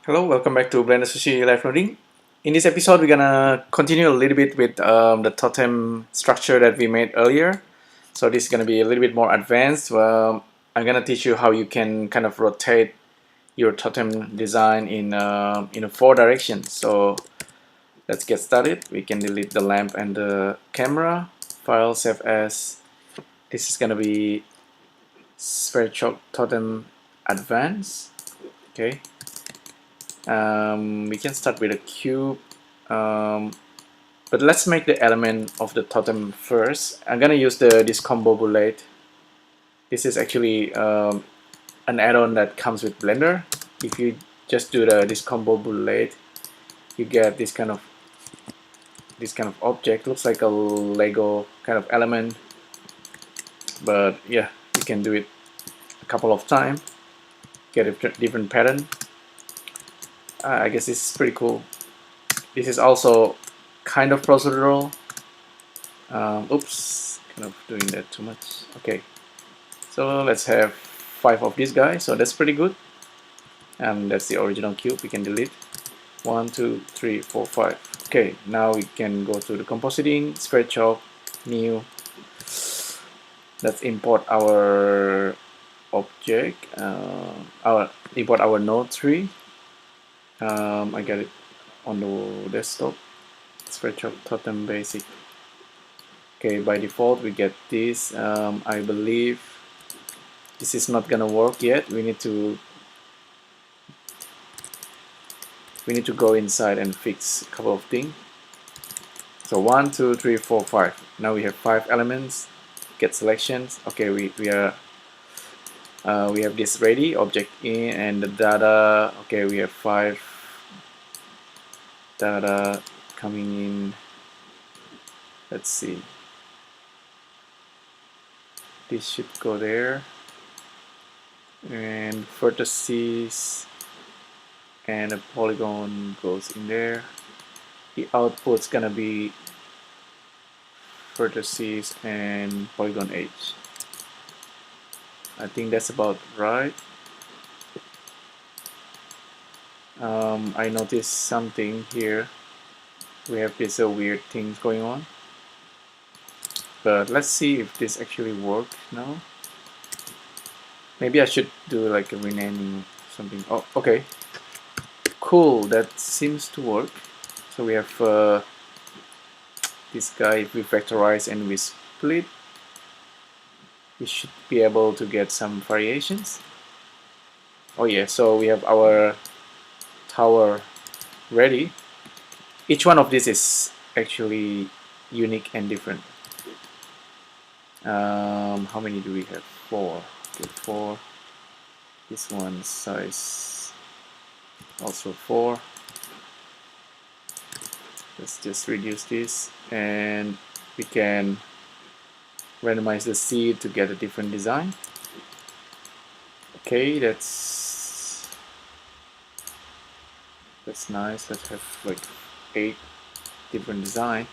Hello, welcome back to BLENDERSUSHI Live Noding. In this episode, we're gonna continue a little bit with the totem structure that we made earlier. So this is gonna be a little bit more advanced. I'm gonna teach you how you can kind of rotate your totem design in a 4 directions. So let's get started. We can delete the lamp and the camera. File save as. This is gonna be Sverchok Totem Advanced. Okay. We can start with a cube, but let's make the element of the totem first. I'm gonna use this combo bullet. This is actually an add-on that comes with Blender. If you just do this combo bullet, you get this kind of object. Looks like a Lego kind of element, but yeah, you can do it a couple of times, get a different pattern. I guess this is pretty cool. This is also kind of procedural. Oops, kind of doing that too much. Okay, so let's have 5 of these guys. So that's pretty good. And that's the original cube. We can delete 1, 2, 3, 4, 5. Okay, now we can go to the compositing, Sverchok, new. Let's import our object. Import our node tree. I got it on the desktop. Sverchok Totem Basic. Okay, by default we get this. I believe this is not gonna work yet. We need to go inside and fix a couple of things. So 1, 2, 3, 4, 5. Now we have 5 elements. Get selections. Okay, we have this ready, object in, and the data. Okay, we have 5 data coming in. Let's see. This should go there, and vertices and a polygon goes in there. The output's gonna be vertices and polygon edge. I think that's about right. I noticed something here. We have this weird things going on. But let's see if this actually works now. Maybe I should do like a renaming something. Oh, okay. Cool, that seems to work. So we have this guy. If we factorize and we split, we should be able to get some variations. Oh yeah, so we have our tower ready. Each one of these is actually unique and different. How many do we have? 4. Okay, 4. This one size also 4. Let's just reduce this, and we can randomize the seed to get a different design. Okay, that's nice. Let's have like 8 different design.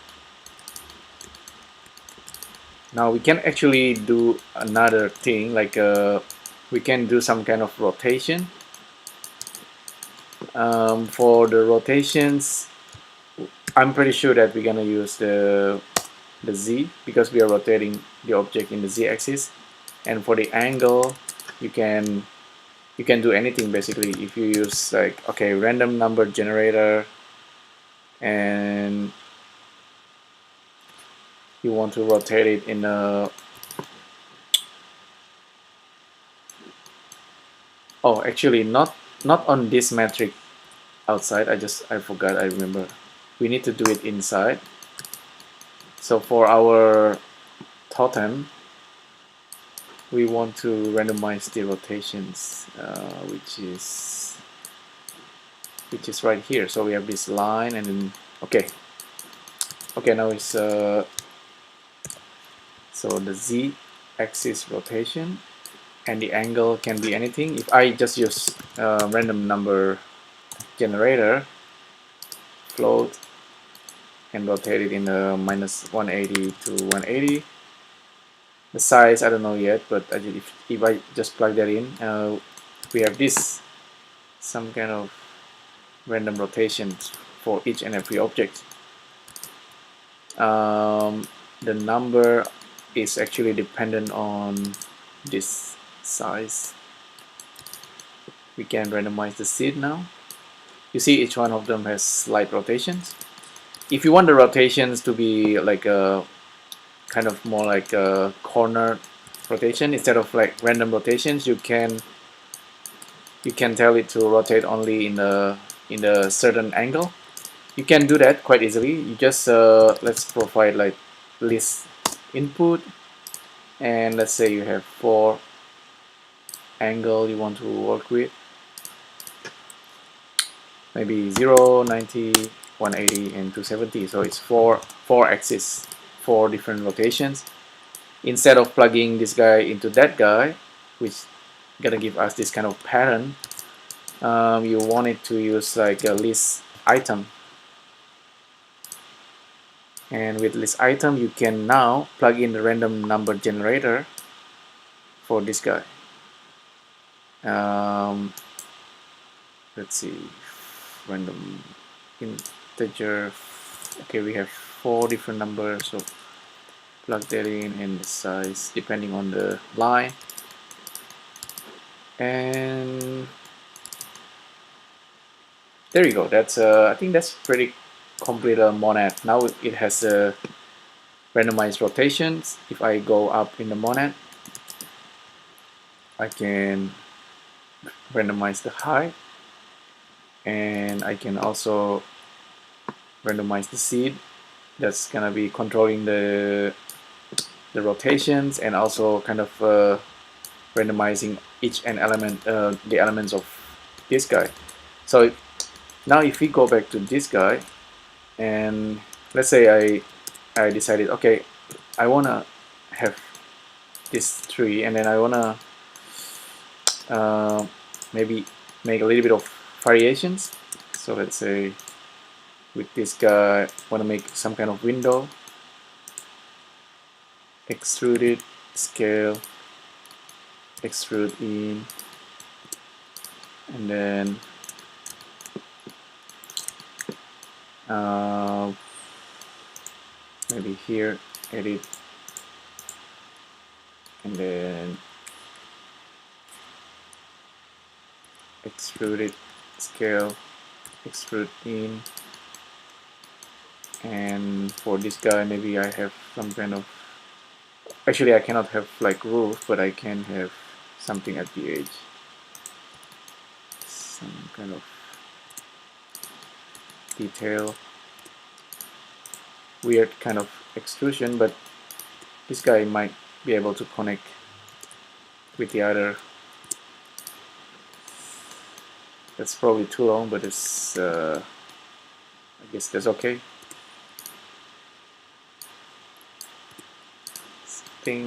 Now we can actually do another thing, like we can do some kind of rotation. For the rotations, I'm pretty sure that we're gonna use the Z, because we are rotating the object in the Z axis. And for the angle, you can do anything basically. If you use like, okay, random number generator, and you want to rotate it in a, oh, actually not on this metric outside. I forgot. I remember we need to do it inside. So for our totem, we want to randomize the rotations, which is right here. So we have this line, and then okay, now it's so the Z axis rotation, and the angle can be anything. If I just use random number generator, float, and rotate it in the -180 to 180. The size I don't know yet, but if I just plug that in, we have this, some kind of random rotations for each and every object. The number is actually dependent on this size. We can randomize the seed now. You see each one of them has slight rotations. If you want the rotations to be like a kind of more like a corner rotation instead of like random rotations, you can tell it to rotate only in a certain angle. You can do that quite easily. You just let's provide like list input, and let's say you have 4 angle you want to work with, maybe 0, 90, 180 and 270. So it's four axes, 4 different rotations. Instead of plugging this guy into that guy, which gonna give us this kind of pattern, you want it to use like a list item. And with list item, you can now plug in the random number generator for this guy. Let's see, random integer. Okay, we have 4 different numbers, so plug that in, and the size depending on the line. And there you go. That's I think that's pretty complete monad. Now it has randomized rotations. If I go up in the monad, I can randomize the height, and I can also randomize the seed. That's gonna be controlling the rotations, and also kind of randomizing each and element, the elements of this guy. So now if we go back to this guy, and let's say I decided, okay, I wanna have this tree, and then I wanna maybe make a little bit of variations. So let's say with this guy, I want to make some kind of window, extrude it, scale, extrude in, and then maybe here, edit, and then extrude it, scale, extrude in. And for this guy, maybe I have some kind of, actually I cannot have like roof, but I can have something at the edge, some kind of detail, weird kind of extrusion, but this guy might be able to connect with the other. That's probably too long, but it's I guess that's okay.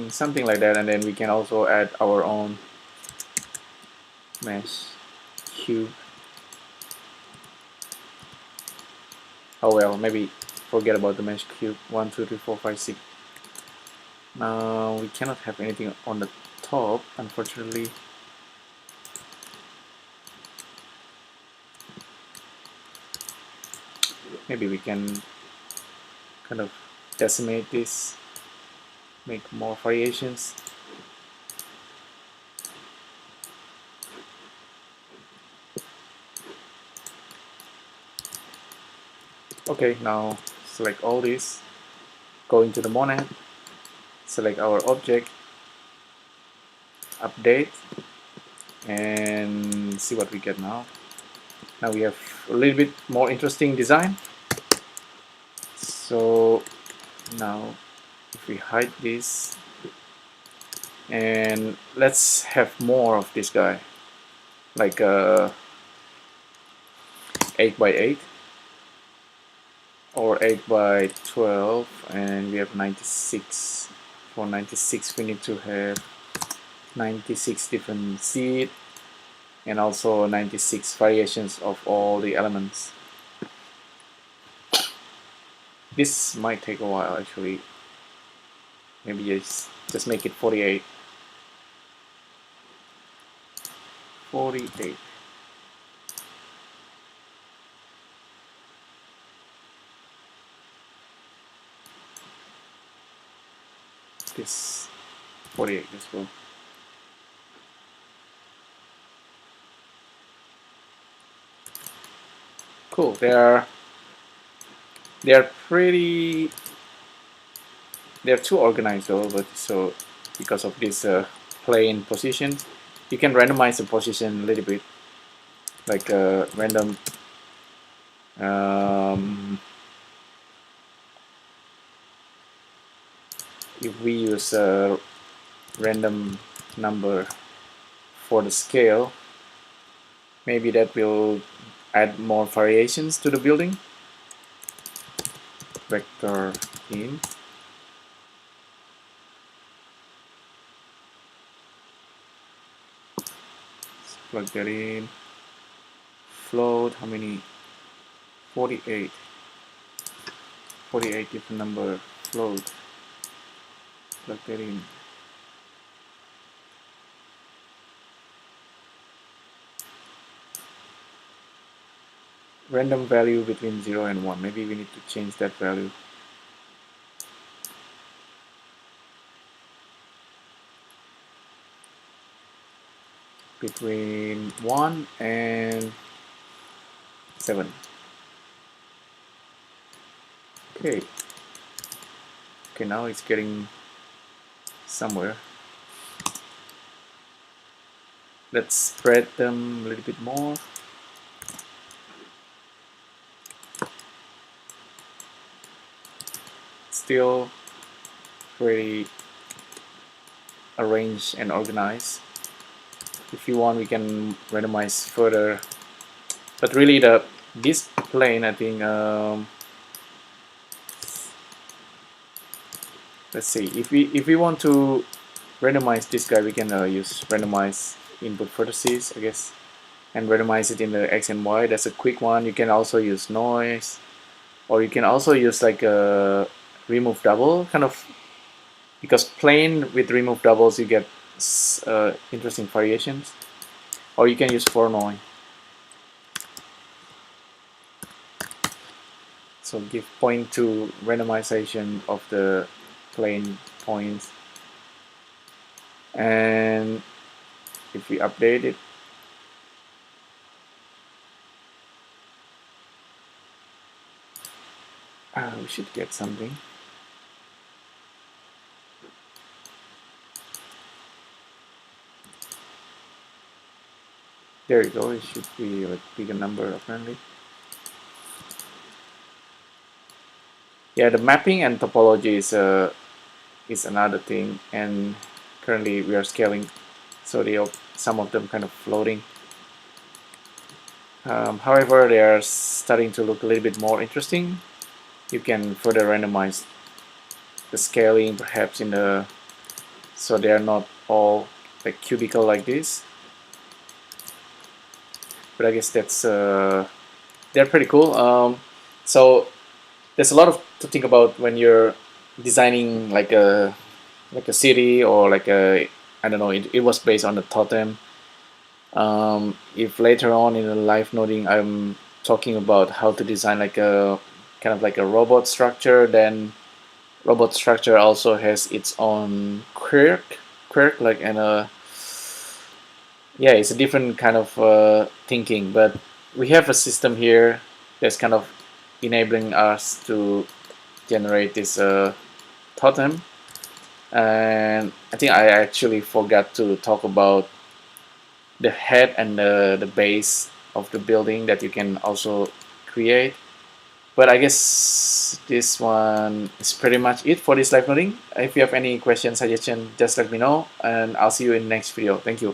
Something like that, and then we can also add our own mesh cube. Oh well, maybe forget about the mesh cube. 1, 2, 3, 4, 5, 6. Now we cannot have anything on the top, unfortunately. Maybe we can kind of decimate this, make more variations. Okay, now select all this, go into the monad, select our object, update, and see what we get now. Now we have a little bit more interesting design. So now if we hide this, and let's have more of this guy, like 8 by 8 or 8 by 12, and we have 96. For 96 we need to have 96 different seed, and also 96 variations of all the elements. This might take a while actually. Maybe just make it 48. 48. this 48 as well. Cool. They're pretty. They're too organized though, but so because of this plane position, you can randomize the position a little bit, like random. If we use a random number for the scale, maybe that will add more variations to the building. Vector in. Let's plug that in. Float, how many? 48. 48 different number float. Plug that in. Random value between 0 and 1. Maybe we need to change that value. Between 1 and 7. Okay. Okay, now it's getting somewhere. Let's spread them a little bit more. Still pretty arranged and organized. If you want, we can randomize further, but really this plane, I think, let's see, if we want to randomize this guy, we can use randomize input vertices, I guess, and randomize it in the X and Y. That's a quick one. You can also use noise, or you can also use like a remove double, kind of, because plane with remove doubles you get interesting variations. Or you can use for noise. So give point to randomization of the plane points, and if we update it, we should get something. There you go. It should be a bigger number apparently. Yeah, the mapping and topology is another thing, and currently we are scaling, so some of them kind of floating. However, they are starting to look a little bit more interesting. You can further randomize the scaling, perhaps in the, so they are not all like cubical like this. But I guess that's they're pretty cool. So there's a lot to think about when you're designing like a city, or like a, I don't know, it was based on the totem. If later on in the live noding I'm talking about how to design like a kind of like a robot structure, then robot structure also has its own quirk like, and yeah, it's a different kind of thinking, but we have a system here that's kind of enabling us to generate this totem. And I think I actually forgot to talk about the head and the base of the building that you can also create. But I guess this one is pretty much it for this live noding. If you have any questions, suggestion, just let me know, and I'll see you in the next video. Thank you.